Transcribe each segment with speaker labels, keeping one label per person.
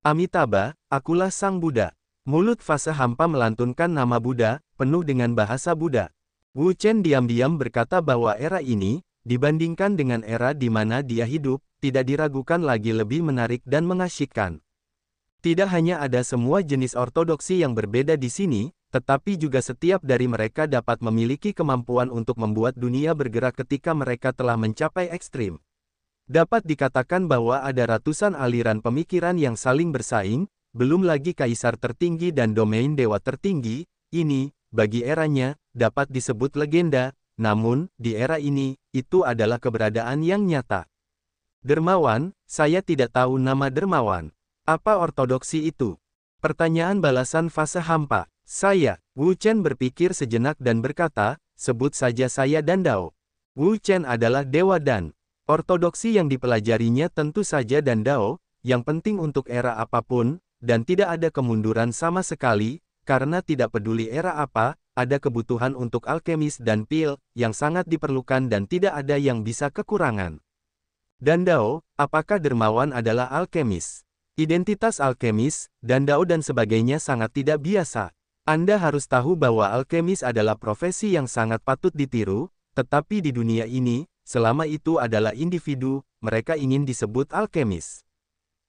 Speaker 1: Amitabha, akulah Sang Buddha. Mulut fase hampa melantunkan nama Buddha, penuh dengan bahasa Buddha. Wu Chen diam-diam berkata bahwa era ini, dibandingkan dengan era di mana dia hidup, tidak diragukan lagi lebih menarik dan mengasyikkan. Tidak hanya ada semua jenis ortodoksi yang berbeda di sini, tetapi juga setiap dari mereka dapat memiliki kemampuan untuk membuat dunia bergerak ketika mereka telah mencapai ekstrim. Dapat dikatakan bahwa ada ratusan aliran pemikiran yang saling bersaing, belum lagi kaisar tertinggi dan domain dewa tertinggi. Ini, bagi eranya, dapat disebut legenda, namun, di era ini, itu adalah keberadaan yang nyata. Dermawan, saya tidak tahu nama dermawan. Apa ortodoksi itu? Pertanyaan balasan fase hampa. Saya, Wu Chen berpikir sejenak dan berkata, sebut saja saya Dan Dao. Wu Chen adalah dewa Dan. Ortodoksi yang dipelajarinya tentu saja Dan Dao, yang penting untuk era apapun, dan tidak ada kemunduran sama sekali, karena tidak peduli era apa, ada kebutuhan untuk alkemis dan pil, yang sangat diperlukan dan tidak ada yang bisa kekurangan. Dan Dao, apakah dermawan adalah alkemis? Identitas alkemis, Dan Dao dan sebagainya sangat tidak biasa. Anda harus tahu bahwa alkemis adalah profesi yang sangat patut ditiru, tetapi di dunia ini, selama itu adalah individu, mereka ingin disebut alkemis.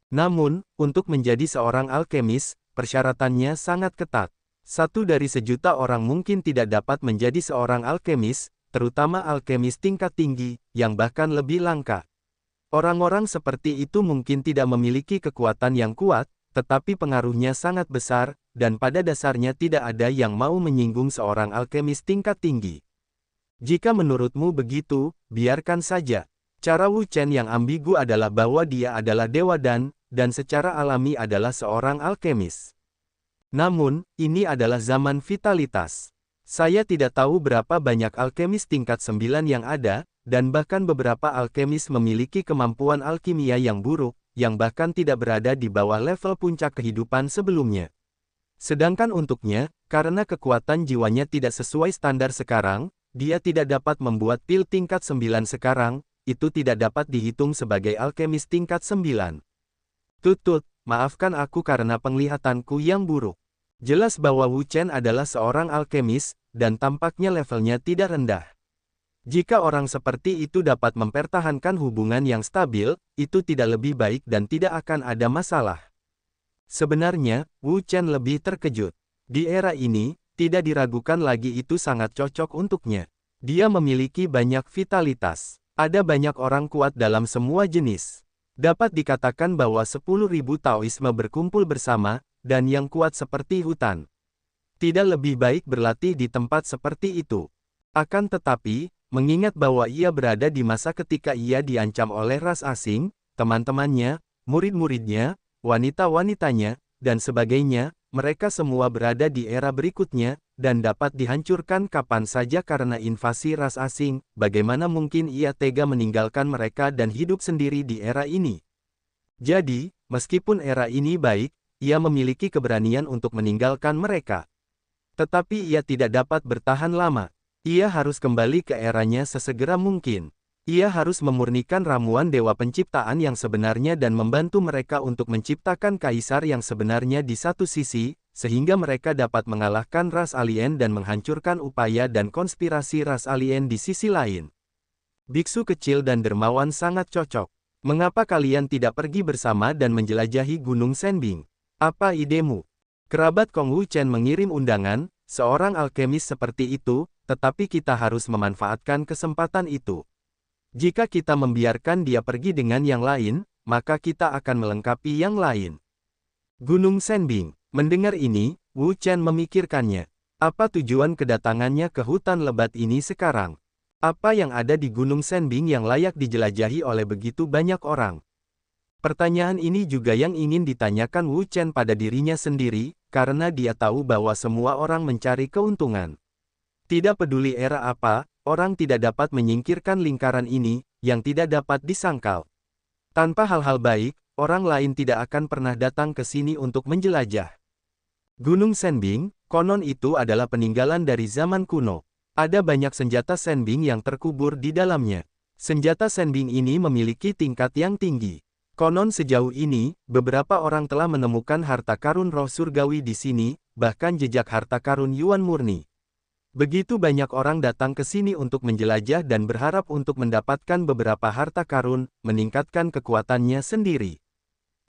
Speaker 1: Namun, untuk menjadi seorang alkemis, persyaratannya sangat ketat. 1 dari sejuta orang mungkin tidak dapat menjadi seorang alkemis, terutama alkemis tingkat tinggi, yang bahkan lebih langka. Orang-orang seperti itu mungkin tidak memiliki kekuatan yang kuat, tetapi pengaruhnya sangat besar, dan pada dasarnya tidak ada yang mau menyinggung seorang alkemis tingkat tinggi. Jika menurutmu begitu, biarkan saja. Cara Wu Chen yang ambigu adalah bahwa dia adalah dewa Dan, dan secara alami adalah seorang alkemis. Namun, ini adalah zaman vitalitas. Saya tidak tahu berapa banyak alkemis tingkat 9 yang ada, dan bahkan beberapa alkemis memiliki kemampuan alkimia yang buruk, yang bahkan tidak berada di bawah level puncak kehidupan sebelumnya. Sedangkan untuknya, karena kekuatan jiwanya tidak sesuai standar sekarang, dia tidak dapat membuat pil tingkat 9 sekarang, itu tidak dapat dihitung sebagai alkemis tingkat 9. Tutut, maafkan aku karena penglihatanku yang buruk. Jelas bahwa Wu Chen adalah seorang alkemis, dan tampaknya levelnya tidak rendah. Jika orang seperti itu dapat mempertahankan hubungan yang stabil, itu tidak lebih baik dan tidak akan ada masalah. Sebenarnya, Wu Chen lebih terkejut. Di era ini, tidak diragukan lagi itu sangat cocok untuknya. Dia memiliki banyak vitalitas. Ada banyak orang kuat dalam semua jenis. Dapat dikatakan bahwa 10.000 Taoisme berkumpul bersama, dan yang kuat seperti hutan. Tidak lebih baik berlatih di tempat seperti itu. Akan tetapi, mengingat bahwa ia berada di masa ketika ia diancam oleh ras asing, teman-temannya, murid-muridnya, wanita-wanitanya, dan sebagainya, mereka semua berada di era berikutnya, dan dapat dihancurkan kapan saja karena invasi ras asing, bagaimana mungkin ia tega meninggalkan mereka dan hidup sendiri di era ini? Jadi, meskipun era ini baik, ia memiliki keberanian untuk meninggalkan mereka. Tetapi ia tidak dapat bertahan lama. Ia harus kembali ke eranya sesegera mungkin. Ia harus memurnikan ramuan dewa penciptaan yang sebenarnya dan membantu mereka untuk menciptakan kaisar yang sebenarnya di satu sisi, sehingga mereka dapat mengalahkan ras alien dan menghancurkan upaya dan konspirasi ras alien di sisi lain. Biksu kecil dan dermawan sangat cocok. Mengapa kalian tidak pergi bersama dan menjelajahi Gunung Senbing? Apa idemu? Kerabat Kong Wu Chen mengirim undangan, seorang alkemis seperti itu, tetapi kita harus memanfaatkan kesempatan itu. Jika kita membiarkan dia pergi dengan yang lain, maka kita akan melengkapi yang lain. Gunung Senbing. Mendengar ini, Wu Chen memikirkannya. Apa tujuan kedatangannya ke hutan lebat ini sekarang? Apa yang ada di Gunung Senbing yang layak dijelajahi oleh begitu banyak orang? Pertanyaan ini juga yang ingin ditanyakan Wu Chen pada dirinya sendiri, karena dia tahu bahwa semua orang mencari keuntungan. Tidak peduli era apa, orang tidak dapat menyingkirkan lingkaran ini, yang tidak dapat disangkal. Tanpa hal-hal baik, orang lain tidak akan pernah datang ke sini untuk menjelajah. Gunung Senbing, konon itu adalah peninggalan dari zaman kuno. Ada banyak senjata Senbing yang terkubur di dalamnya. Senjata Senbing ini memiliki tingkat yang tinggi. Konon sejauh ini, beberapa orang telah menemukan harta karun roh surgawi di sini, bahkan jejak harta karun Yuan murni. Begitu banyak orang datang ke sini untuk menjelajah dan berharap untuk mendapatkan beberapa harta karun, meningkatkan kekuatannya sendiri.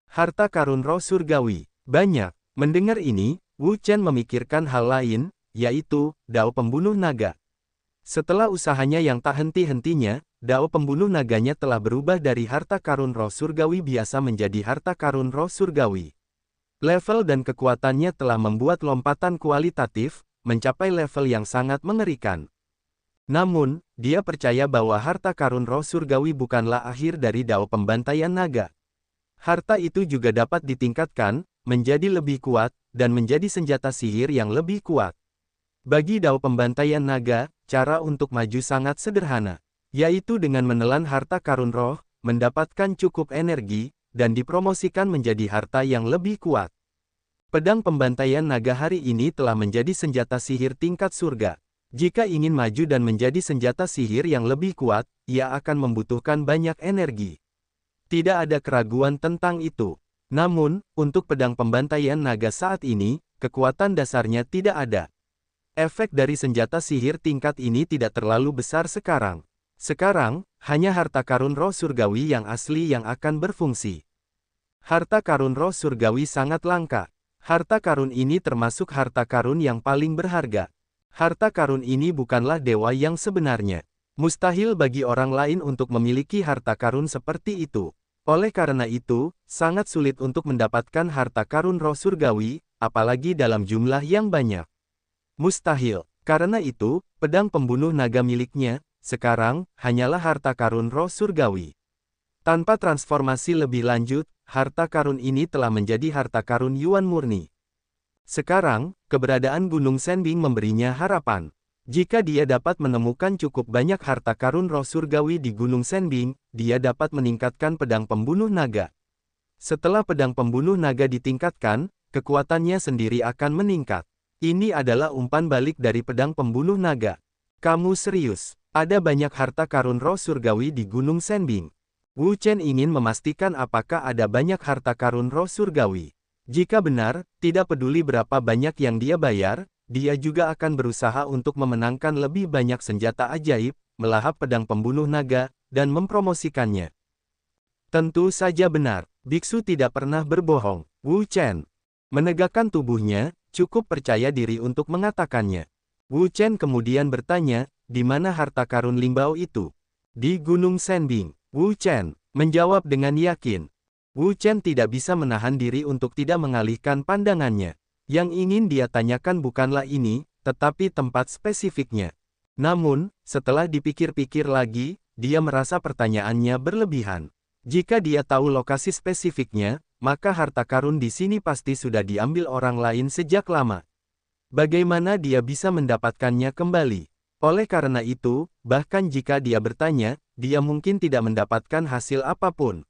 Speaker 1: Harta karun roh surgawi. Banyak. Mendengar ini, Wu Chen memikirkan hal lain, yaitu, Dao Pembunuh Naga. Setelah usahanya yang tak henti-hentinya, Dao Pembunuh Naganya telah berubah dari harta karun roh surgawi biasa menjadi harta karun roh surgawi. Level dan kekuatannya telah membuat lompatan kualitatif, mencapai level yang sangat mengerikan. Namun, dia percaya bahwa harta karun roh surgawi bukanlah akhir dari Dao Pembantaian Naga. Harta itu juga dapat ditingkatkan, menjadi lebih kuat, dan menjadi senjata sihir yang lebih kuat. Bagi Dao Pembantaian Naga, cara untuk maju sangat sederhana, yaitu dengan menelan harta karun roh, mendapatkan cukup energi, dan dipromosikan menjadi harta yang lebih kuat. Pedang Pembantaian Naga hari ini telah menjadi senjata sihir tingkat surga. Jika ingin maju dan menjadi senjata sihir yang lebih kuat, ia akan membutuhkan banyak energi. Tidak ada keraguan tentang itu. Namun, untuk pedang Pembantaian Naga saat ini, kekuatan dasarnya tidak ada. Efek dari senjata sihir tingkat ini tidak terlalu besar sekarang. Sekarang, hanya harta karun roh surgawi yang asli yang akan berfungsi. Harta karun roh surgawi sangat langka. Harta karun ini termasuk harta karun yang paling berharga. Harta karun ini bukanlah dewa yang sebenarnya. Mustahil bagi orang lain untuk memiliki harta karun seperti itu. Oleh karena itu, sangat sulit untuk mendapatkan harta karun roh surgawi, apalagi dalam jumlah yang banyak. Mustahil. Karena itu, pedang pembunuh naga miliknya, sekarang, hanyalah harta karun roh surgawi. Tanpa transformasi lebih lanjut, harta karun ini telah menjadi harta karun Yuan murni. Sekarang, keberadaan Gunung Senbing memberinya harapan. Jika dia dapat menemukan cukup banyak harta karun roh surgawi di Gunung Senbing, dia dapat meningkatkan pedang pembunuh naga. Setelah pedang pembunuh naga ditingkatkan, kekuatannya sendiri akan meningkat. Ini adalah umpan balik dari pedang pembunuh naga. Kamu serius? Ada banyak harta karun roh surgawi di Gunung Senbing. Wu Chen ingin memastikan apakah ada banyak harta karun roh surgawi. Jika benar, tidak peduli berapa banyak yang dia bayar, dia juga akan berusaha untuk memenangkan lebih banyak senjata ajaib, melahap pedang pembunuh naga, dan mempromosikannya. Tentu saja benar, biksu tidak pernah berbohong. Wu Chen menegakkan tubuhnya, cukup percaya diri untuk mengatakannya. Wu Chen kemudian bertanya, di mana harta karun Lingbao itu? Di Gunung Senbing. Wu Chen menjawab dengan yakin. Wu Chen tidak bisa menahan diri untuk tidak mengalihkan pandangannya. Yang ingin dia tanyakan bukanlah ini, tetapi tempat spesifiknya. Namun, setelah dipikir-pikir lagi, dia merasa pertanyaannya berlebihan. Jika dia tahu lokasi spesifiknya, maka harta karun di sini pasti sudah diambil orang lain sejak lama. Bagaimana dia bisa mendapatkannya kembali? Oleh karena itu, bahkan jika dia bertanya, dia mungkin tidak mendapatkan hasil apapun.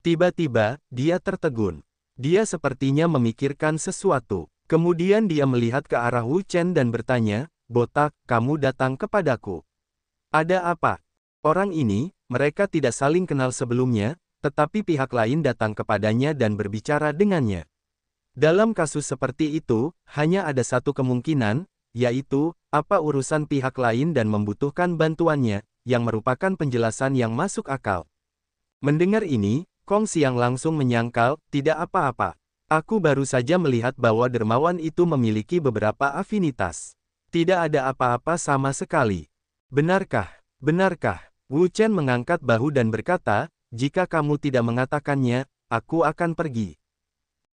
Speaker 1: Tiba-tiba, dia tertegun. Dia sepertinya memikirkan sesuatu. Kemudian dia melihat ke arah Wu Chen dan bertanya, "Botak, kamu datang kepadaku. Ada apa?" Orang ini, mereka tidak saling kenal sebelumnya, tetapi pihak lain datang kepadanya dan berbicara dengannya. Dalam kasus seperti itu, hanya ada satu kemungkinan, yaitu, apa urusan pihak lain dan membutuhkan bantuannya, yang merupakan penjelasan yang masuk akal. Mendengar ini, Kong Xiang langsung menyangkal, tidak apa-apa. Aku baru saja melihat bahwa dermawan itu memiliki beberapa afinitas. Tidak ada apa-apa sama sekali. Benarkah? Benarkah? Wu Chen mengangkat bahu dan berkata, jika kamu tidak mengatakannya, aku akan pergi.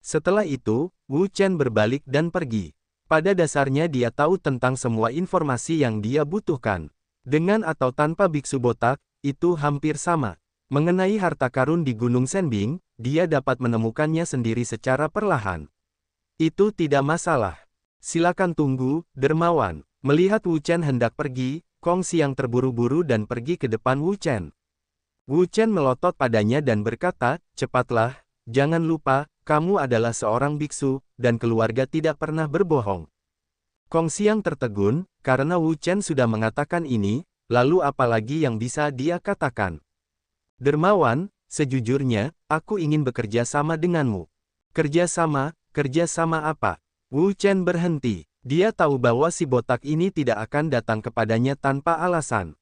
Speaker 1: Setelah itu, Wu Chen berbalik dan pergi. Pada dasarnya dia tahu tentang semua informasi yang dia butuhkan. Dengan atau tanpa biksu botak, itu hampir sama. Mengenai harta karun di Gunung Senbing, dia dapat menemukannya sendiri secara perlahan. Itu tidak masalah. Silakan tunggu, dermawan. Melihat Wu Chen hendak pergi, Kong Xiang terburu-buru dan pergi ke depan Wu Chen. Wu Chen melotot padanya dan berkata, cepatlah, jangan lupa, kamu adalah seorang biksu, dan keluarga tidak pernah berbohong. Kong Xiang tertegun, karena Wu Chen sudah mengatakan ini, lalu apalagi yang bisa dia katakan? Dermawan, sejujurnya, aku ingin bekerja sama denganmu. Kerjasama apa? Wu Chen berhenti. Dia tahu bahwa si botak ini tidak akan datang kepadanya tanpa alasan.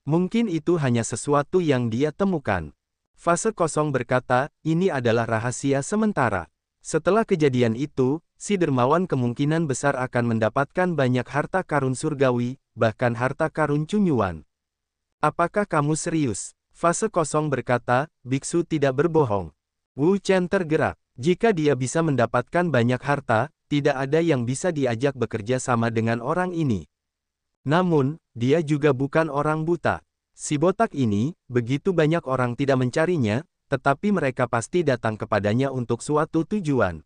Speaker 1: Mungkin itu hanya sesuatu yang dia temukan. Fase kosong berkata, ini adalah rahasia sementara. Setelah kejadian itu, si dermawan kemungkinan besar akan mendapatkan banyak harta karun surgawi, bahkan harta karun Cunyuan. Apakah kamu serius? Fase kosong berkata, biksu tidak berbohong. Wu Chen tergerak. Jika dia bisa mendapatkan banyak harta, tidak ada yang bisa diajak bekerja sama dengan orang ini. Namun, dia juga bukan orang buta. Si botak ini, begitu banyak orang tidak mencarinya, tetapi mereka pasti datang kepadanya untuk suatu tujuan.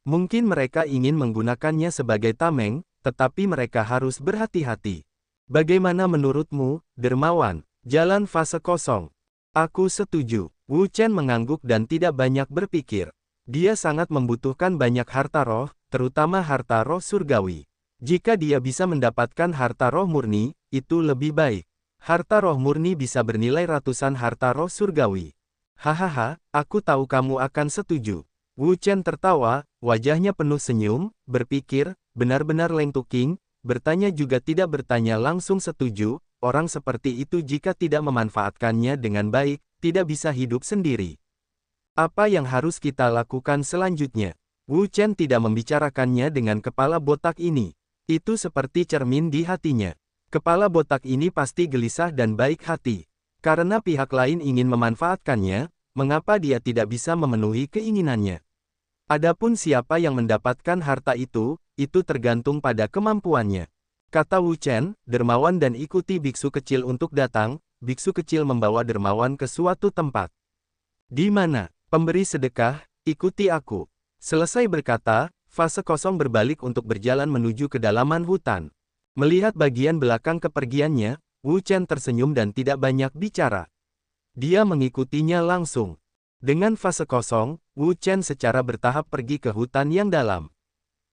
Speaker 1: Mungkin mereka ingin menggunakannya sebagai tameng, tetapi mereka harus berhati-hati. Bagaimana menurutmu, dermawan? Jalan fase kosong. Aku setuju. Wu Chen mengangguk dan tidak banyak berpikir. Dia sangat membutuhkan banyak harta roh, terutama harta roh surgawi. Jika dia bisa mendapatkan harta roh murni, itu lebih baik. Harta roh murni bisa bernilai ratusan harta roh surgawi. Hahaha, aku tahu kamu akan setuju. Wu Chen tertawa, wajahnya penuh senyum, berpikir, benar-benar lengtuking, bertanya juga tidak bertanya langsung setuju, orang seperti itu jika tidak memanfaatkannya dengan baik, tidak bisa hidup sendiri. Apa yang harus kita lakukan selanjutnya? Wu Chen tidak membicarakannya dengan kepala botak ini. Itu seperti cermin di hatinya. Kepala botak ini pasti gelisah dan baik hati. Karena pihak lain ingin memanfaatkannya, mengapa dia tidak bisa memenuhi keinginannya? Adapun siapa yang mendapatkan harta itu tergantung pada kemampuannya. Kata Wu Chen, dermawan dan ikuti biksu kecil untuk datang, biksu kecil membawa dermawan ke suatu tempat. Di mana? Pemberi sedekah, ikuti aku. Selesai berkata, fase kosong berbalik untuk berjalan menuju kedalaman hutan. Melihat bagian belakang kepergiannya, Wu Chen tersenyum dan tidak banyak bicara. Dia mengikutinya langsung. Dengan fase kosong, Wu Chen secara bertahap pergi ke hutan yang dalam.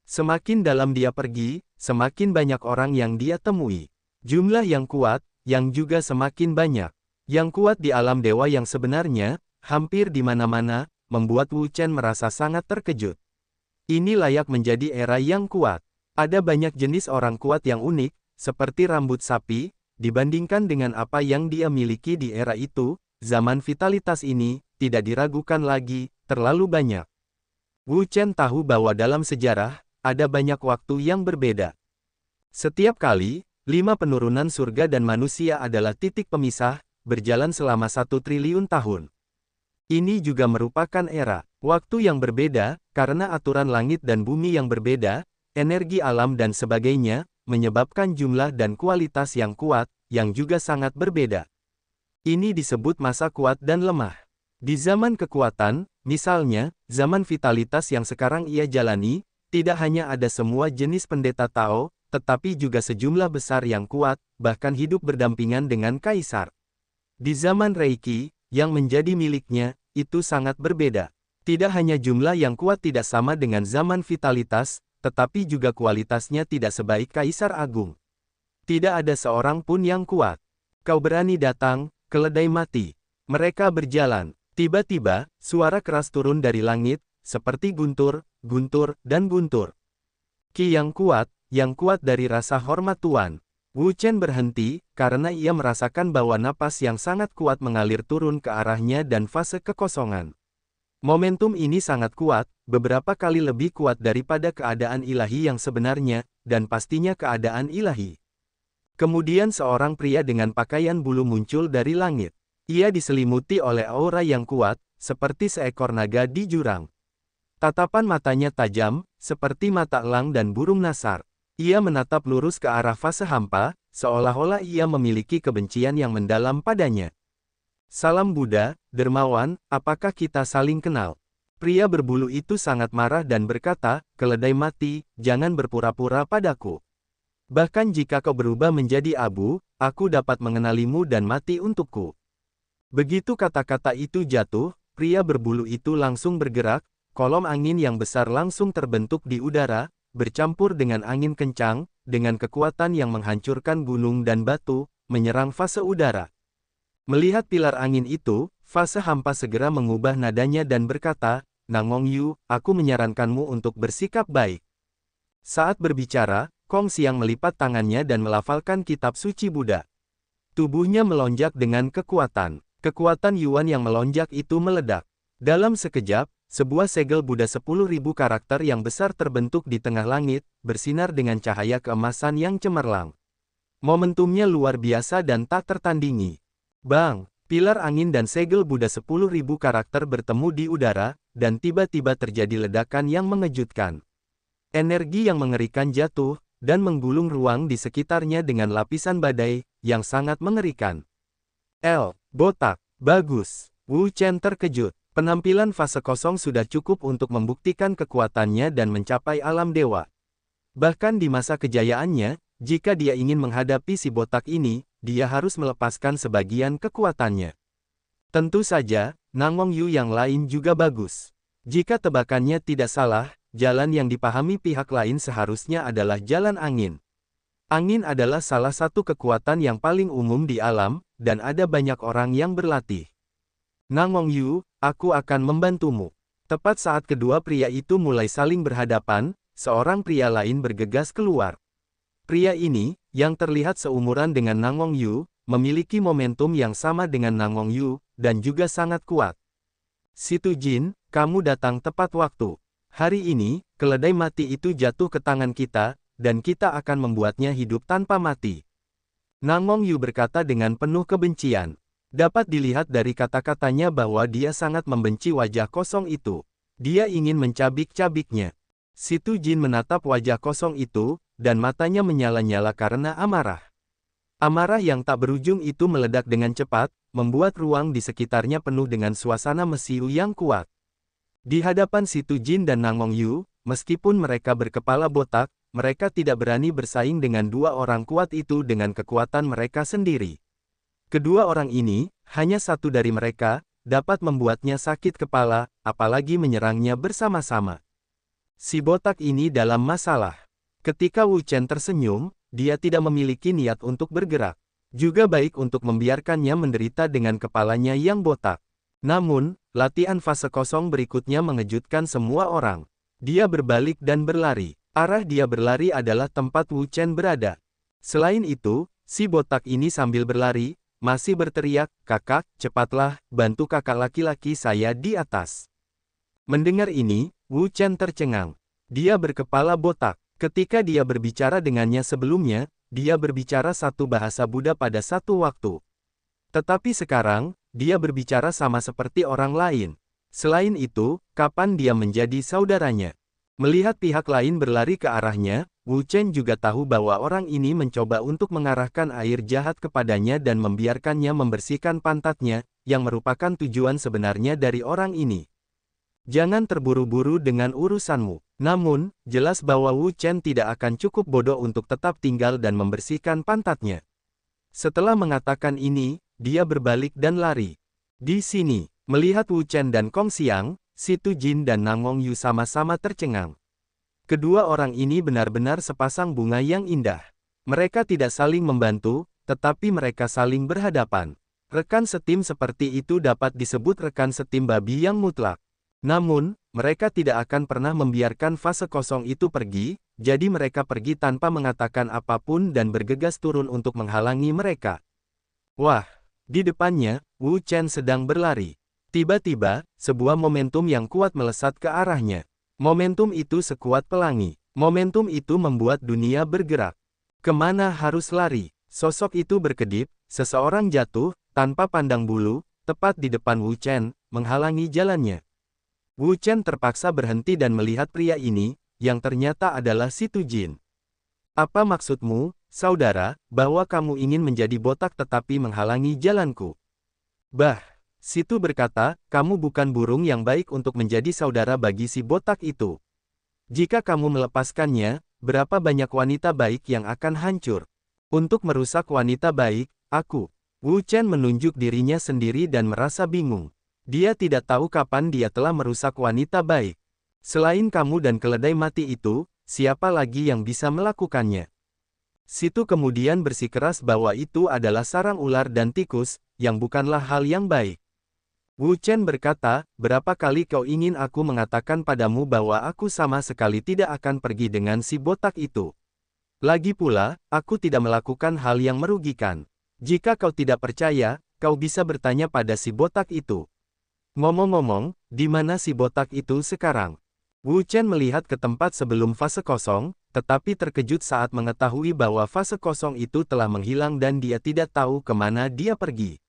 Speaker 1: Semakin dalam dia pergi, semakin banyak orang yang dia temui. Jumlah yang kuat, yang juga semakin banyak. Yang kuat di alam dewa yang sebenarnya, hampir di mana-mana, membuat Wu Chen merasa sangat terkejut. Ini layak menjadi era yang kuat. Ada banyak jenis orang kuat yang unik, seperti rambut sapi, dibandingkan dengan apa yang dia miliki di era itu, zaman vitalitas ini, tidak diragukan lagi, terlalu banyak. Wu Chen tahu bahwa dalam sejarah, ada banyak waktu yang berbeda. Setiap kali, 5 penurunan surga dan manusia adalah titik pemisah, berjalan selama 1 triliun tahun. Ini juga merupakan era, waktu yang berbeda, karena aturan langit dan bumi yang berbeda, energi alam dan sebagainya, menyebabkan jumlah dan kualitas yang kuat, yang juga sangat berbeda. Ini disebut masa kuat dan lemah. Di zaman kekuatan, misalnya, zaman vitalitas yang sekarang ia jalani, tidak hanya ada semua jenis pendeta Tao, tetapi juga sejumlah besar yang kuat, bahkan hidup berdampingan dengan kaisar. Di zaman Reiki, yang menjadi miliknya, itu sangat berbeda. Tidak hanya jumlah yang kuat tidak sama dengan zaman vitalitas, tetapi juga kualitasnya tidak sebaik Kaisar Agung. Tidak ada seorang pun yang kuat. Kau berani datang, keledai mati. Mereka berjalan. Tiba-tiba, suara keras turun dari langit, seperti guntur, guntur, dan guntur. Ki yang kuat dari rasa hormat Tuan. Wu Chen berhenti, karena ia merasakan bahwa napas yang sangat kuat mengalir turun ke arahnya dan fase kekosongan. Momentum ini sangat kuat, beberapa kali lebih kuat daripada keadaan ilahi yang sebenarnya, dan pastinya keadaan ilahi. Kemudian seorang pria dengan pakaian bulu muncul dari langit. Ia diselimuti oleh aura yang kuat, seperti seekor naga di jurang. Tatapan matanya tajam, seperti mata elang dan burung nasar. Ia menatap lurus ke arah fase hampa, seolah-olah ia memiliki kebencian yang mendalam padanya. Salam Buddha, dermawan, apakah kita saling kenal? Pria berbulu itu sangat marah dan berkata, keledai mati, jangan berpura-pura padaku. Bahkan jika kau berubah menjadi abu, aku dapat mengenalimu dan mati untukku. Begitu kata-kata itu jatuh, pria berbulu itu langsung bergerak, kolom angin yang besar langsung terbentuk di udara, bercampur dengan angin kencang, dengan kekuatan yang menghancurkan gunung dan batu, menyerang fase udara. Melihat pilar angin itu, Fase hampa segera mengubah nadanya dan berkata, Nangong Yu, aku menyarankanmu untuk bersikap baik. Saat berbicara, Kong Xiang melipat tangannya dan melafalkan kitab suci Buddha. Tubuhnya melonjak dengan kekuatan. Kekuatan Yuan yang melonjak itu meledak. Dalam sekejap, sebuah segel Buddha 10.000 karakter yang besar terbentuk di tengah langit, bersinar dengan cahaya keemasan yang cemerlang. Momentumnya luar biasa dan tak tertandingi. Bang! Pilar angin dan segel Buddha 10.000 karakter bertemu di udara, dan tiba-tiba terjadi ledakan yang mengejutkan. Energi yang mengerikan jatuh, dan menggulung ruang di sekitarnya dengan lapisan badai, yang sangat mengerikan. Botak. Bagus. Wu Chen terkejut. Penampilan fase kosong sudah cukup untuk membuktikan kekuatannya dan mencapai alam dewa. Bahkan di masa kejayaannya, jika dia ingin menghadapi si botak ini, dia harus melepaskan sebagian kekuatannya. Tentu saja, Nangong Yu yang lain juga bagus. Jika tebakannya tidak salah, jalan yang dipahami pihak lain seharusnya adalah jalan angin. Angin adalah salah satu kekuatan yang paling umum di alam, dan ada banyak orang yang berlatih. Nangong Yu, aku akan membantumu. Tepat saat kedua pria itu mulai saling berhadapan, seorang pria lain bergegas keluar. Pria ini, yang terlihat seumuran dengan Nangong Yu, memiliki momentum yang sama dengan Nangong Yu, dan juga sangat kuat. Situ Jin, kamu datang tepat waktu. Hari ini, keledai mati itu jatuh ke tangan kita, dan kita akan membuatnya hidup tanpa mati. Nangong Yu berkata dengan penuh kebencian. Dapat dilihat dari kata-katanya bahwa dia sangat membenci wajah kosong itu. Dia ingin mencabik-cabiknya. Situ Jin menatap wajah kosong itu, dan matanya menyala-nyala karena amarah. Amarah yang tak berujung itu meledak dengan cepat, membuat ruang di sekitarnya penuh dengan suasana mesiu yang kuat. Di hadapan Situ Jin dan Nangong Yu, meskipun mereka berkepala botak, mereka tidak berani bersaing dengan dua orang kuat itu dengan kekuatan mereka sendiri. Kedua orang ini, hanya satu dari mereka, dapat membuatnya sakit kepala, apalagi menyerangnya bersama-sama. Si botak ini dalam masalah. Ketika Wu Chen tersenyum, dia tidak memiliki niat untuk bergerak. Juga baik untuk membiarkannya menderita dengan kepalanya yang botak. Namun, latihan fase kosong berikutnya mengejutkan semua orang. Dia berbalik dan berlari. Arah dia berlari adalah tempat Wu Chen berada. Selain itu, si botak ini sambil berlari, masih berteriak, "Kakak, cepatlah, bantu kakak laki-laki saya di atas." Mendengar ini, Wu Chen tercengang. Dia berkepala botak. Ketika dia berbicara dengannya sebelumnya, dia berbicara satu bahasa Buddha pada satu waktu. Tetapi sekarang, dia berbicara sama seperti orang lain. Selain itu, kapan dia menjadi saudaranya? Melihat pihak lain berlari ke arahnya, Wu Chen juga tahu bahwa orang ini mencoba untuk mengarahkan air jahat kepadanya dan membiarkannya membersihkan pantatnya, yang merupakan tujuan sebenarnya dari orang ini. Jangan terburu-buru dengan urusanmu. Namun, jelas bahwa Wu Chen tidak akan cukup bodoh untuk tetap tinggal dan membersihkan pantatnya. Setelah mengatakan ini, dia berbalik dan lari. Di sini, melihat Wu Chen dan Kong Xiang, Situ Jin dan Nangong Yu sama-sama tercengang. Kedua orang ini benar-benar sepasang bunga yang indah. Mereka tidak saling membantu, tetapi mereka saling berhadapan. Rekan setim seperti itu dapat disebut rekan setim babi yang mutlak. Namun, mereka tidak akan pernah membiarkan fase kosong itu pergi, jadi mereka pergi tanpa mengatakan apapun dan bergegas turun untuk menghalangi mereka. Wah! Di depannya, Wu Chen sedang berlari. Tiba-tiba, sebuah momentum yang kuat melesat ke arahnya. Momentum itu sekuat pelangi. Momentum itu membuat dunia bergerak. Kemana harus lari? Sosok itu berkedip, seseorang jatuh, tanpa pandang bulu, tepat di depan Wu Chen, menghalangi jalannya. Wu Chen terpaksa berhenti dan melihat pria ini, yang ternyata adalah Situ Jin. Apa maksudmu, saudara, bahwa kamu ingin menjadi botak tetapi menghalangi jalanku? Bah, Situ berkata, kamu bukan burung yang baik untuk menjadi saudara bagi si botak itu. Jika kamu melepaskannya, berapa banyak wanita baik yang akan hancur? Untuk merusak wanita baik, aku. Wu Chen menunjuk dirinya sendiri dan merasa bingung. Dia tidak tahu kapan dia telah merusak wanita baik. Selain kamu dan keledai mati itu, siapa lagi yang bisa melakukannya? Situ kemudian bersikeras bahwa itu adalah sarang ular dan tikus, yang bukanlah hal yang baik. Wu Chen berkata, berapa kali kau ingin aku mengatakan padamu bahwa aku sama sekali tidak akan pergi dengan si botak itu. Lagi pula, aku tidak melakukan hal yang merugikan. Jika kau tidak percaya, kau bisa bertanya pada si botak itu. Ngomong-ngomong, di mana si botak itu sekarang? Wu Chen melihat ke tempat sebelum fase kosong, tetapi terkejut saat mengetahui bahwa fase kosong itu telah menghilang dan dia tidak tahu kemana dia pergi.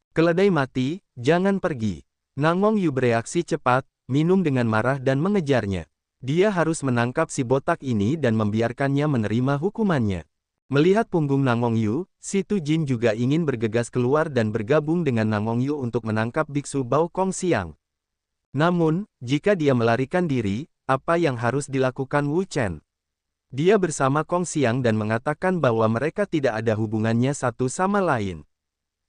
Speaker 1: Keledai mati, jangan pergi. Nangong Yu bereaksi cepat, minum dengan marah dan mengejarnya. Dia harus menangkap si botak ini dan membiarkannya menerima hukumannya. Melihat punggung Nangong Yu, si Tu Jin juga ingin bergegas keluar dan bergabung dengan Nangong Yu untuk menangkap biksu Bao Kong Siang. Namun, jika dia melarikan diri, apa yang harus dilakukan Wu Chen? Dia bersama Kong Siang dan mengatakan bahwa mereka tidak ada hubungannya satu sama lain.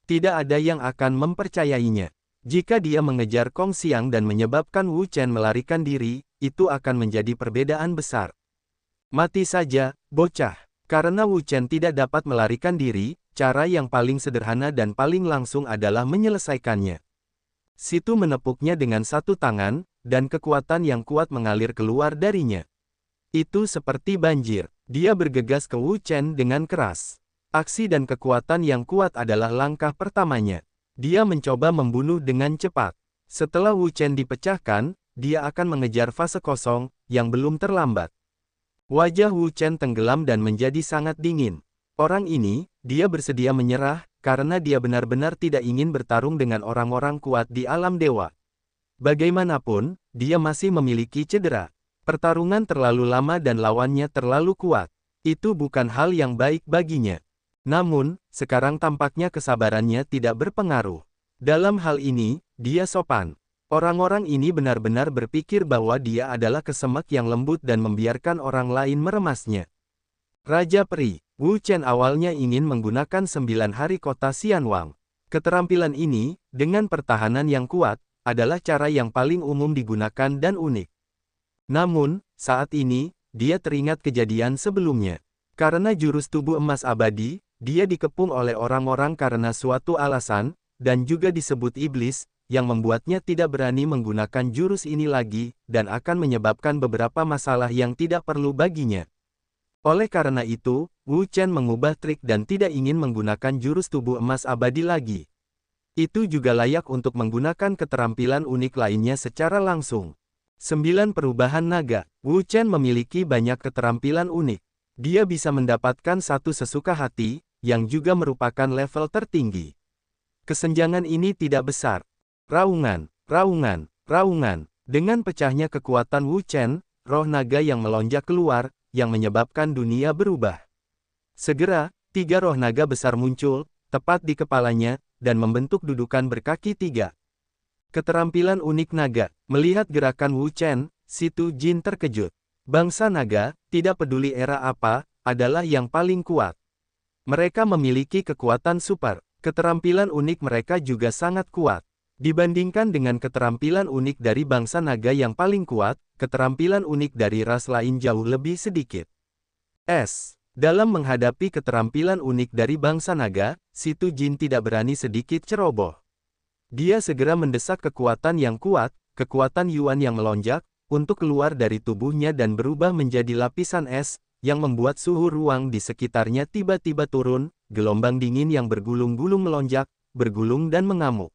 Speaker 1: Tidak ada yang akan mempercayainya. Jika dia mengejar Kong Siang dan menyebabkan Wu Chen melarikan diri, itu akan menjadi perbedaan besar. Mati saja, bocah. Karena Wu Chen tidak dapat melarikan diri, cara yang paling sederhana dan paling langsung adalah menyelesaikannya. Situ menepuknya dengan satu tangan, dan kekuatan yang kuat mengalir keluar darinya. Itu seperti banjir. Dia bergegas ke Wu Chen dengan keras. Aksi dan kekuatan yang kuat adalah langkah pertamanya. Dia mencoba membunuh dengan cepat. Setelah Wu Chen dipecahkan, dia akan mengejar fase kosong, yang belum terlambat. Wajah Wu Chen tenggelam dan menjadi sangat dingin. Orang ini, dia bersedia menyerah, karena dia benar-benar tidak ingin bertarung dengan orang-orang kuat di alam dewa. Bagaimanapun, dia masih memiliki cedera. Pertarungan terlalu lama dan lawannya terlalu kuat. Itu bukan hal yang baik baginya. Namun, sekarang tampaknya kesabarannya tidak berpengaruh. Dalam hal ini, dia sopan. Orang-orang ini benar-benar berpikir bahwa dia adalah kesemek yang lembut dan membiarkan orang lain meremasnya. Raja Peri, Wu Chen awalnya ingin menggunakan 9 hari kota Xianwang. Keterampilan ini, dengan pertahanan yang kuat, adalah cara yang paling umum digunakan dan unik. Namun, saat ini, dia teringat kejadian sebelumnya. Karena jurus tubuh emas abadi, dia dikepung oleh orang-orang karena suatu alasan, dan juga disebut iblis, yang membuatnya tidak berani menggunakan jurus ini lagi, dan akan menyebabkan beberapa masalah yang tidak perlu baginya. Oleh karena itu, Wu Chen mengubah trik dan tidak ingin menggunakan jurus tubuh emas abadi lagi. Itu juga layak untuk menggunakan keterampilan unik lainnya secara langsung. 9 perubahan naga. Wu Chen memiliki banyak keterampilan unik. Dia bisa mendapatkan satu sesuka hati, yang juga merupakan level tertinggi. Kesenjangan ini tidak besar. Raungan, raungan, raungan. Dengan pecahnya kekuatan Wu Chen, roh naga yang melonjak keluar, yang menyebabkan dunia berubah. Segera, 3 roh naga besar muncul, tepat di kepalanya, dan membentuk dudukan berkaki 3. Keterampilan unik naga. Melihat gerakan Wu Chen, si Tu Jin terkejut. Bangsa naga, tidak peduli era apa, adalah yang paling kuat. Mereka memiliki kekuatan super. Keterampilan unik mereka juga sangat kuat. Dibandingkan dengan keterampilan unik dari bangsa naga yang paling kuat, keterampilan unik dari ras lain jauh lebih sedikit. Dalam menghadapi keterampilan unik dari bangsa naga, si Tu Jin tidak berani sedikit ceroboh. Dia segera mendesak kekuatan yang kuat, kekuatan Yuan yang melonjak, untuk keluar dari tubuhnya dan berubah menjadi lapisan es, yang membuat suhu ruang di sekitarnya tiba-tiba turun, gelombang dingin yang bergulung-gulung melonjak, bergulung dan mengamuk.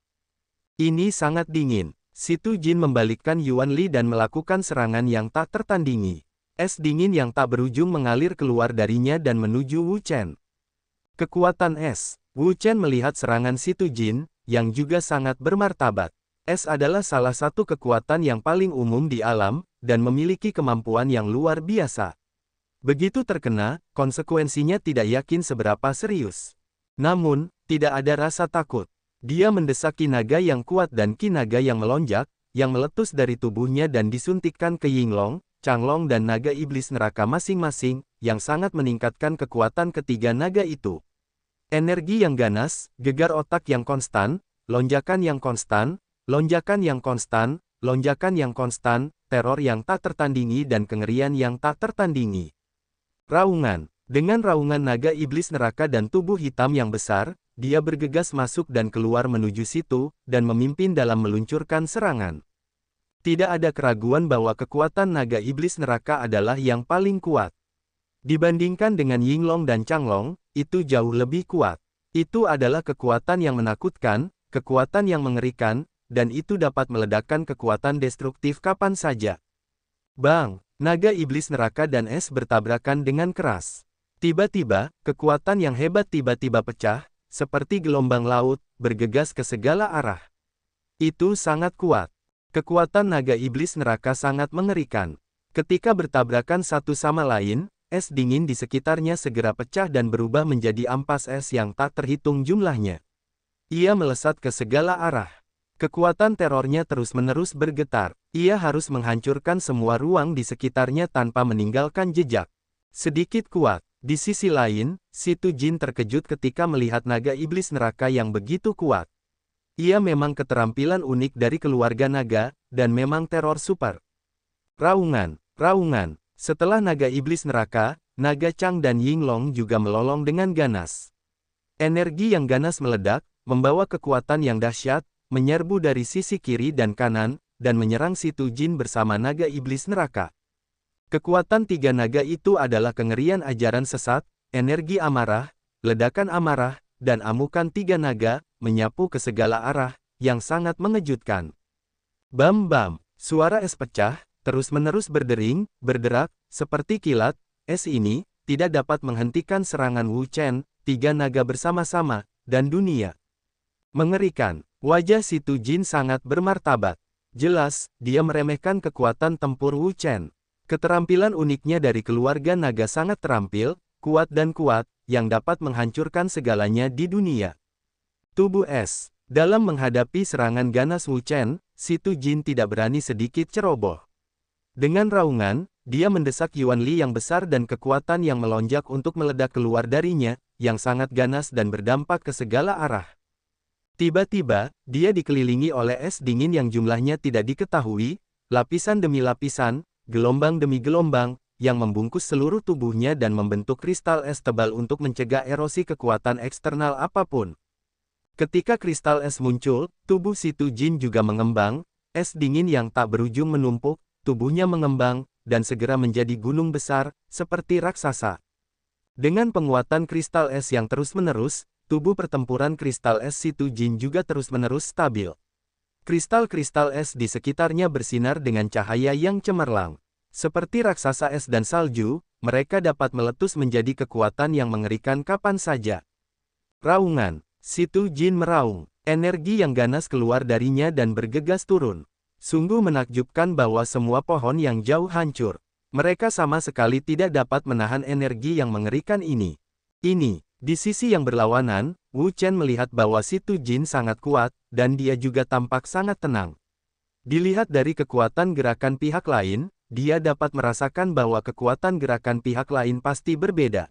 Speaker 1: Ini sangat dingin. Si Tu Jin membalikkan Yuan Li dan melakukan serangan yang tak tertandingi. Es dingin yang tak berujung mengalir keluar darinya dan menuju Wu Chen. Kekuatan es. Wu Chen melihat serangan si Tu Jin, yang juga sangat bermartabat. Es adalah salah satu kekuatan yang paling umum di alam, dan memiliki kemampuan yang luar biasa. Begitu terkena, konsekuensinya tidak yakin seberapa serius. Namun, tidak ada rasa takut. Dia mendesak ki naga yang kuat dan ki naga yang melonjak, yang meletus dari tubuhnya dan disuntikkan ke Yinglong, Changlong dan naga iblis neraka masing-masing, yang sangat meningkatkan kekuatan ketiga naga itu. Energi yang ganas, gegar otak yang konstan, lonjakan yang konstan, lonjakan yang konstan, lonjakan yang konstan, teror yang tak tertandingi dan kengerian yang tak tertandingi. Raungan, Dengan raungan naga iblis neraka dan tubuh hitam yang besar, dia bergegas masuk dan keluar menuju situ, dan memimpin dalam meluncurkan serangan. Tidak ada keraguan bahwa kekuatan naga iblis neraka adalah yang paling kuat. Dibandingkan dengan Yinglong dan Changlong, itu jauh lebih kuat. Itu adalah kekuatan yang menakutkan, kekuatan yang mengerikan, dan itu dapat meledakkan kekuatan destruktif kapan saja. Bang! Naga iblis neraka dan es bertabrakan dengan keras. Tiba-tiba, kekuatan yang hebat tiba-tiba pecah, seperti gelombang laut, bergegas ke segala arah. Itu sangat kuat. Kekuatan naga iblis neraka sangat mengerikan. Ketika bertabrakan satu sama lain, es dingin di sekitarnya segera pecah dan berubah menjadi ampas es yang tak terhitung jumlahnya. Ia melesat ke segala arah. Kekuatan terornya terus-menerus bergetar. Ia harus menghancurkan semua ruang di sekitarnya tanpa meninggalkan jejak. Sedikit kuat. Di sisi lain, Situ Jin terkejut ketika melihat naga iblis neraka yang begitu kuat. Ia memang keterampilan unik dari keluarga naga, dan memang teror super. Raungan, raungan. Setelah naga iblis neraka, naga Chang dan Yinglong juga melolong dengan ganas. Energi yang ganas meledak, membawa kekuatan yang dahsyat, menyerbu dari sisi kiri dan kanan, dan menyerang Situ Jin bersama naga iblis neraka. Kekuatan tiga naga itu adalah kengerian ajaran sesat, energi amarah, ledakan amarah, dan amukan tiga naga, menyapu ke segala arah, yang sangat mengejutkan. Bam-bam, suara es pecah, terus-menerus berdering, berderak, seperti kilat. Es ini tidak dapat menghentikan serangan Wu Chen, tiga naga bersama-sama, dan dunia. Mengerikan, wajah Situ Jin sangat bermartabat. Jelas, dia meremehkan kekuatan tempur Wu Chen. Keterampilan uniknya dari keluarga naga sangat terampil, kuat, yang dapat menghancurkan segalanya di dunia. Tubuh es. Dalam menghadapi serangan ganas Wu Chen, Situ Jin tidak berani sedikit ceroboh. Dengan raungan, dia mendesak Yuan Li yang besar dan kekuatan yang melonjak untuk meledak keluar darinya, yang sangat ganas dan berdampak ke segala arah. Tiba-tiba, dia dikelilingi oleh es dingin yang jumlahnya tidak diketahui, lapisan demi lapisan, gelombang demi gelombang, yang membungkus seluruh tubuhnya dan membentuk kristal es tebal untuk mencegah erosi kekuatan eksternal apapun. Ketika kristal es muncul, tubuh Situ Jin juga mengembang, es dingin yang tak berujung menumpuk, tubuhnya mengembang, dan segera menjadi gunung besar, seperti raksasa. Dengan penguatan kristal es yang terus-menerus, tubuh pertempuran kristal es Situ Jin juga terus-menerus stabil. Kristal-kristal es di sekitarnya bersinar dengan cahaya yang cemerlang. Seperti raksasa es dan salju, mereka dapat meletus menjadi kekuatan yang mengerikan kapan saja. Raungan. Situ Jin meraung. Energi yang ganas keluar darinya dan bergegas turun. Sungguh menakjubkan bahwa semua pohon yang jauh hancur. Mereka sama sekali tidak dapat menahan energi yang mengerikan ini. Di sisi yang berlawanan, Wu Chen melihat bahwa Situ Jin sangat kuat, dan dia juga tampak sangat tenang. Dilihat dari kekuatan gerakan pihak lain, dia dapat merasakan bahwa kekuatan gerakan pihak lain pasti berbeda.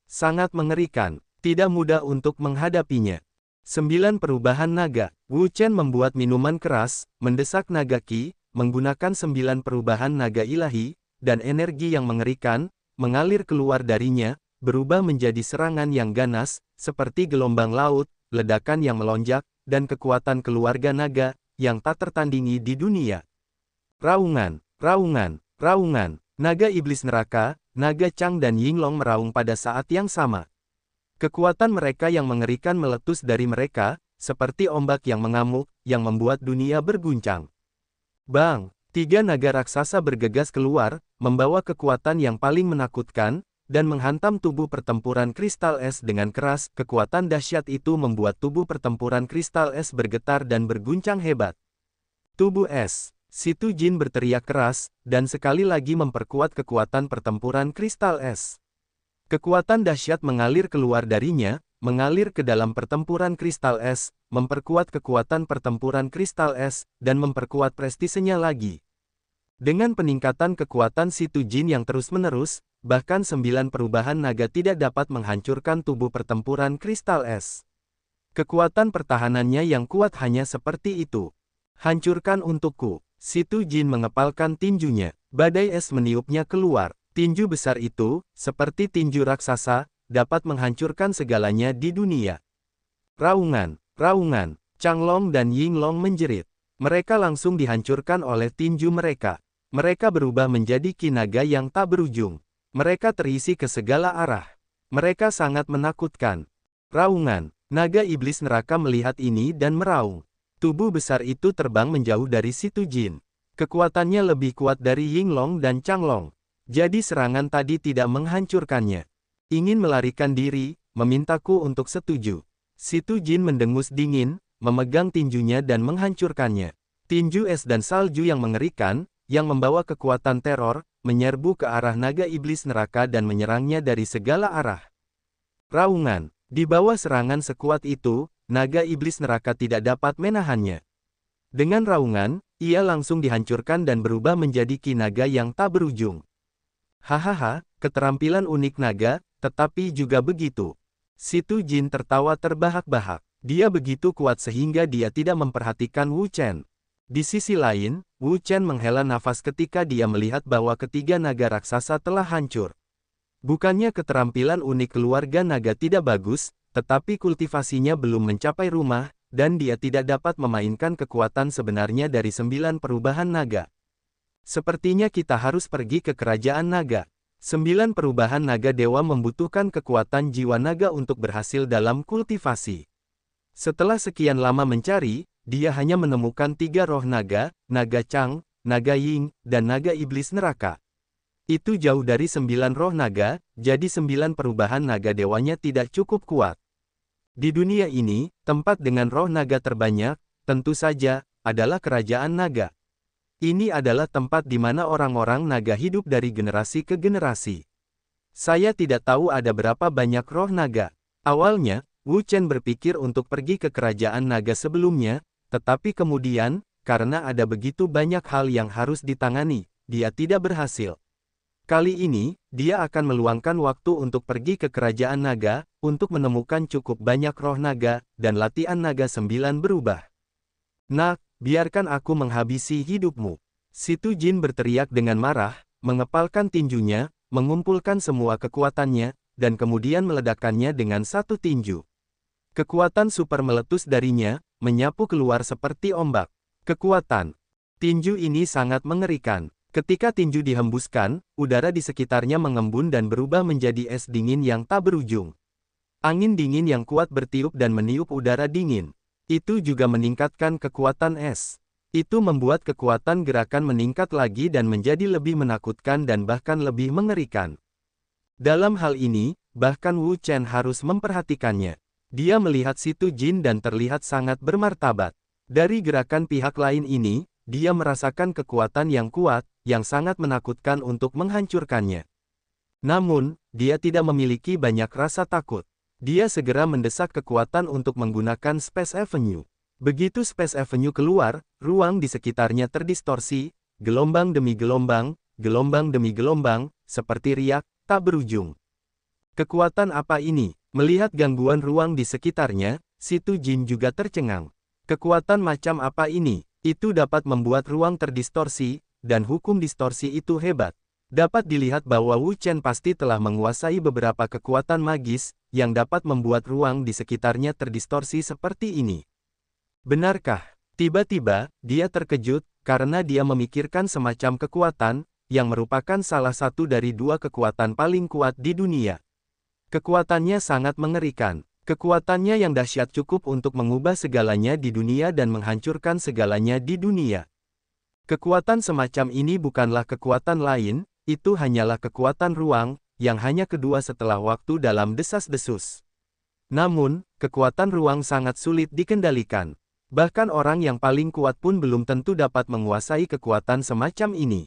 Speaker 1: Sangat mengerikan, tidak mudah untuk menghadapinya. 9 perubahan naga. Wu Chen membuat minuman keras, mendesak naga Qi, menggunakan 9 perubahan naga ilahi, dan energi yang mengerikan, mengalir keluar darinya, berubah menjadi serangan yang ganas, seperti gelombang laut, ledakan yang melonjak, dan kekuatan keluarga naga, yang tak tertandingi di dunia. Raungan, raungan, raungan. Naga iblis neraka, naga Chang dan Yinglong meraung pada saat yang sama. Kekuatan mereka yang mengerikan meletus dari mereka, seperti ombak yang mengamuk, yang membuat dunia berguncang. Bang! 3 naga raksasa bergegas keluar, membawa kekuatan yang paling menakutkan, dan menghantam tubuh pertempuran kristal es dengan keras. Kekuatan dahsyat itu membuat tubuh pertempuran kristal es bergetar dan berguncang hebat. Tubuh es. Situ Jin berteriak keras, dan sekali lagi memperkuat kekuatan pertempuran kristal es. Kekuatan dahsyat mengalir keluar darinya, mengalir ke dalam pertempuran kristal es, memperkuat kekuatan pertempuran kristal es, dan memperkuat prestisenya lagi. Dengan peningkatan kekuatan Situ Jin yang terus-menerus, bahkan 9 perubahan naga tidak dapat menghancurkan tubuh pertempuran kristal es. Kekuatan pertahanannya yang kuat hanya seperti itu. Hancurkan untukku. Situ Jin mengepalkan tinjunya. Badai es meniupnya keluar. Tinju besar itu, seperti tinju raksasa, dapat menghancurkan segalanya di dunia. Raungan, raungan, Changlong dan Yinglong menjerit. Mereka langsung dihancurkan oleh tinju mereka. Mereka berubah menjadi ki naga yang tak berujung. Mereka terisi ke segala arah. Mereka sangat menakutkan. Raungan, naga iblis neraka melihat ini dan meraung. Tubuh besar itu terbang menjauh dari situ Jin. Kekuatannya lebih kuat dari Yinglong dan Changlong. Jadi serangan tadi tidak menghancurkannya. Ingin melarikan diri, memintaku untuk setuju. Situ Jin mendengus dingin, memegang tinjunya dan menghancurkannya. Tinju es dan salju yang mengerikan, yang membawa kekuatan teror, menyerbu ke arah naga iblis neraka dan menyerangnya dari segala arah. Raungan, di bawah serangan sekuat itu, naga iblis neraka tidak dapat menahannya. Dengan raungan, ia langsung dihancurkan dan berubah menjadi ki naga yang tak berujung. Hahaha, keterampilan unik naga, tetapi juga begitu. Situ Jin tertawa terbahak-bahak. Dia begitu kuat sehingga dia tidak memperhatikan Wu Chen. Di sisi lain, Wu Chen menghela nafas ketika dia melihat bahwa ketiga naga raksasa telah hancur. Bukannya keterampilan unik keluarga naga tidak bagus, tetapi kultivasinya belum mencapai rumah, dan dia tidak dapat memainkan kekuatan sebenarnya dari 9 perubahan naga. Sepertinya kita harus pergi ke kerajaan naga. 9 perubahan naga dewa membutuhkan kekuatan jiwa naga untuk berhasil dalam kultivasi. Setelah sekian lama mencari, dia hanya menemukan 3 roh naga, naga Chang, naga Ying, dan naga iblis neraka. Itu jauh dari 9 roh naga, jadi 9 perubahan naga dewanya tidak cukup kuat. Di dunia ini, tempat dengan roh naga terbanyak, tentu saja, adalah kerajaan naga. Ini adalah tempat di mana orang-orang naga hidup dari generasi ke generasi. Saya tidak tahu ada berapa banyak roh naga. Awalnya, Wu Chen berpikir untuk pergi ke kerajaan naga sebelumnya, tetapi kemudian, karena ada begitu banyak hal yang harus ditangani, dia tidak berhasil. Kali ini, dia akan meluangkan waktu untuk pergi ke kerajaan naga, untuk menemukan cukup banyak roh naga, dan latihan naga 9 berubah. Nak, biarkan aku menghabisi hidupmu. Situ Jin berteriak dengan marah, mengepalkan tinjunya, mengumpulkan semua kekuatannya, dan kemudian meledakkannya dengan satu tinju. Kekuatan super meletus darinya, menyapu keluar seperti ombak. Kekuatan tinju ini sangat mengerikan. Ketika tinju dihembuskan, udara di sekitarnya mengembun dan berubah menjadi es dingin yang tak berujung. Angin dingin yang kuat bertiup dan meniup udara dingin. Itu juga meningkatkan kekuatan es. Itu membuat kekuatan gerakan meningkat lagi dan menjadi lebih menakutkan dan bahkan lebih mengerikan. Dalam hal ini, bahkan Wu Chen harus memperhatikannya. Dia melihat Situ Jin dan terlihat sangat bermartabat. Dari gerakan pihak lain ini, dia merasakan kekuatan yang kuat, yang sangat menakutkan untuk menghancurkannya. Namun, dia tidak memiliki banyak rasa takut. Dia segera mendesak kekuatan untuk menggunakan Space Avenue. Begitu Space Avenue keluar, ruang di sekitarnya terdistorsi, gelombang demi gelombang demi gelombang, seperti riak, tak berujung. Kekuatan apa ini? Melihat gangguan ruang di sekitarnya, Situ Jin juga tercengang. Kekuatan macam apa ini? Itu dapat membuat ruang terdistorsi, dan hukum distorsi itu hebat. Dapat dilihat bahwa Wu Chen pasti telah menguasai beberapa kekuatan magis, yang dapat membuat ruang di sekitarnya terdistorsi seperti ini. Benarkah? Tiba-tiba, dia terkejut, karena dia memikirkan semacam kekuatan, yang merupakan salah satu dari 2 kekuatan paling kuat di dunia. Kekuatannya sangat mengerikan. Kekuatannya yang dahsyat cukup untuk mengubah segalanya di dunia dan menghancurkan segalanya di dunia. Kekuatan semacam ini bukanlah kekuatan lain, itu hanyalah kekuatan ruang, yang hanya kedua setelah waktu dalam desas-desus. Namun, kekuatan ruang sangat sulit dikendalikan. Bahkan orang yang paling kuat pun belum tentu dapat menguasai kekuatan semacam ini.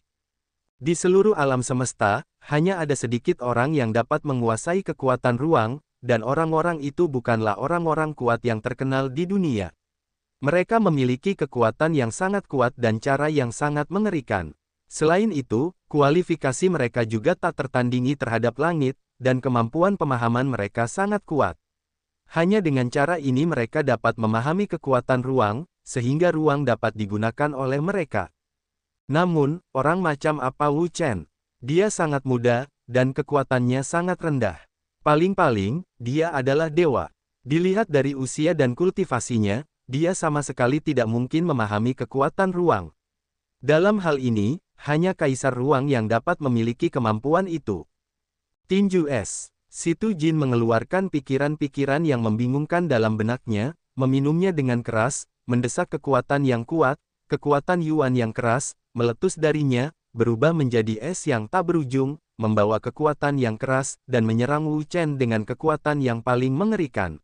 Speaker 1: Di seluruh alam semesta, hanya ada sedikit orang yang dapat menguasai kekuatan ruang, dan orang-orang itu bukanlah orang-orang kuat yang terkenal di dunia. Mereka memiliki kekuatan yang sangat kuat dan cara yang sangat mengerikan. Selain itu, kualifikasi mereka juga tak tertandingi terhadap langit, dan kemampuan pemahaman mereka sangat kuat. Hanya dengan cara ini mereka dapat memahami kekuatan ruang, sehingga ruang dapat digunakan oleh mereka. Namun, orang macam apa Wu Chen? Dia sangat muda, dan kekuatannya sangat rendah. Paling-paling, dia adalah dewa. Dilihat dari usia dan kultivasinya, dia sama sekali tidak mungkin memahami kekuatan ruang. Dalam hal ini, hanya Kaisar Ruang yang dapat memiliki kemampuan itu. Tinju es. Situ Jin mengeluarkan pikiran-pikiran yang membingungkan dalam benaknya, meminumnya dengan keras, mendesak kekuatan yang kuat, kekuatan Yuan yang keras, meletus darinya, berubah menjadi es yang tak berujung, membawa kekuatan yang keras, dan menyerang Wu Chen dengan kekuatan yang paling mengerikan.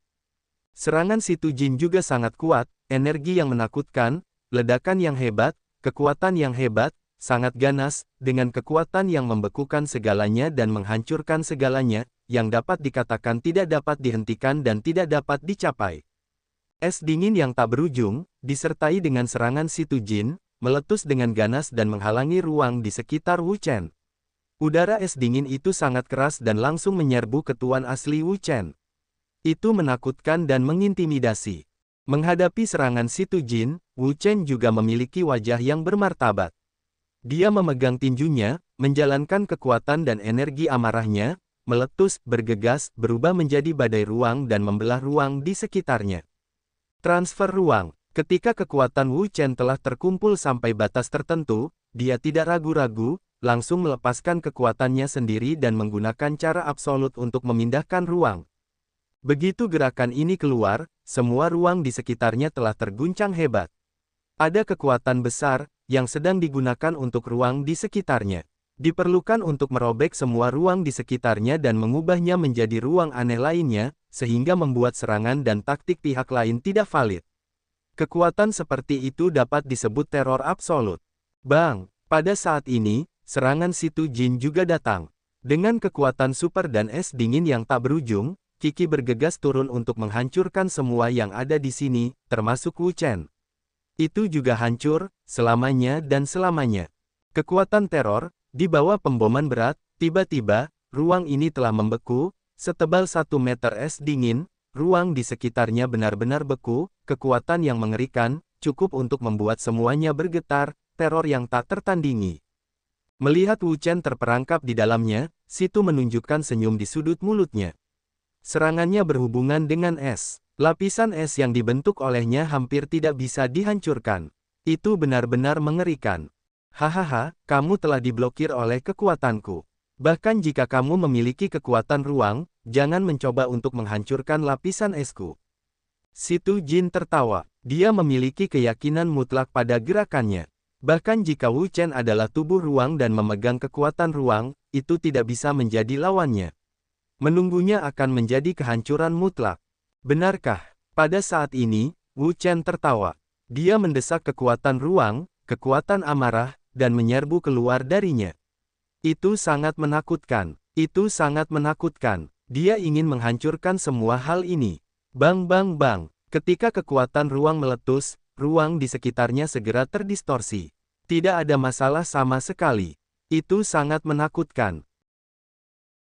Speaker 1: Serangan Situ Jin juga sangat kuat, energi yang menakutkan, ledakan yang hebat, kekuatan yang hebat, sangat ganas, dengan kekuatan yang membekukan segalanya dan menghancurkan segalanya, yang dapat dikatakan tidak dapat dihentikan dan tidak dapat dicapai. Es dingin yang tak berujung, disertai dengan serangan Situ Jin, meletus dengan ganas dan menghalangi ruang di sekitar Wu Chen. Udara es dingin itu sangat keras dan langsung menyerbu ke tuan asli Wu Chen. Itu menakutkan dan mengintimidasi. Menghadapi serangan Situ Jin, Wu Chen juga memiliki wajah yang bermartabat. Dia memegang tinjunya, menjalankan kekuatan dan energi amarahnya, meletus, bergegas, berubah menjadi badai ruang dan membelah ruang di sekitarnya. Transfer ruang. Ketika kekuatan Wu Chen telah terkumpul sampai batas tertentu, dia tidak ragu-ragu, langsung melepaskan kekuatannya sendiri dan menggunakan cara absolut untuk memindahkan ruang. Begitu gerakan ini keluar, semua ruang di sekitarnya telah terguncang hebat. Ada kekuatan besar, yang sedang digunakan untuk ruang di sekitarnya. Diperlukan untuk merobek semua ruang di sekitarnya dan mengubahnya menjadi ruang aneh lainnya, sehingga membuat serangan dan taktik pihak lain tidak valid. Kekuatan seperti itu dapat disebut teror absolut. Bang! Pada saat ini, serangan Situ Jin juga datang. Dengan kekuatan super dan es dingin yang tak berujung, Qi bergegas turun untuk menghancurkan semua yang ada di sini, termasuk Wu Chen. Itu juga hancur, selamanya dan selamanya. Kekuatan teror, di bawah pemboman berat, tiba-tiba, ruang ini telah membeku, setebal 1 meter es dingin, ruang di sekitarnya benar-benar beku, kekuatan yang mengerikan, cukup untuk membuat semuanya bergetar, teror yang tak tertandingi. Melihat Wu Chen terperangkap di dalamnya, Situ menunjukkan senyum di sudut mulutnya. Serangannya berhubungan dengan es. Lapisan es yang dibentuk olehnya hampir tidak bisa dihancurkan. Itu benar-benar mengerikan. Hahaha, kamu telah diblokir oleh kekuatanku. Bahkan jika kamu memiliki kekuatan ruang, jangan mencoba untuk menghancurkan lapisan esku. Situ Jin tertawa. Dia memiliki keyakinan mutlak pada gerakannya. Bahkan jika Wu Chen adalah tubuh ruang dan memegang kekuatan ruang, itu tidak bisa menjadi lawannya. Menunggunya akan menjadi kehancuran mutlak. Benarkah? Pada saat ini, Wu Chen tertawa. Dia mendesak kekuatan ruang, kekuatan amarah, dan menyerbu keluar darinya. Itu sangat menakutkan. Itu sangat menakutkan. Dia ingin menghancurkan semua hal ini. Bang bang bang. Ketika kekuatan ruang meletus, ruang di sekitarnya segera terdistorsi. Tidak ada masalah sama sekali. Itu sangat menakutkan.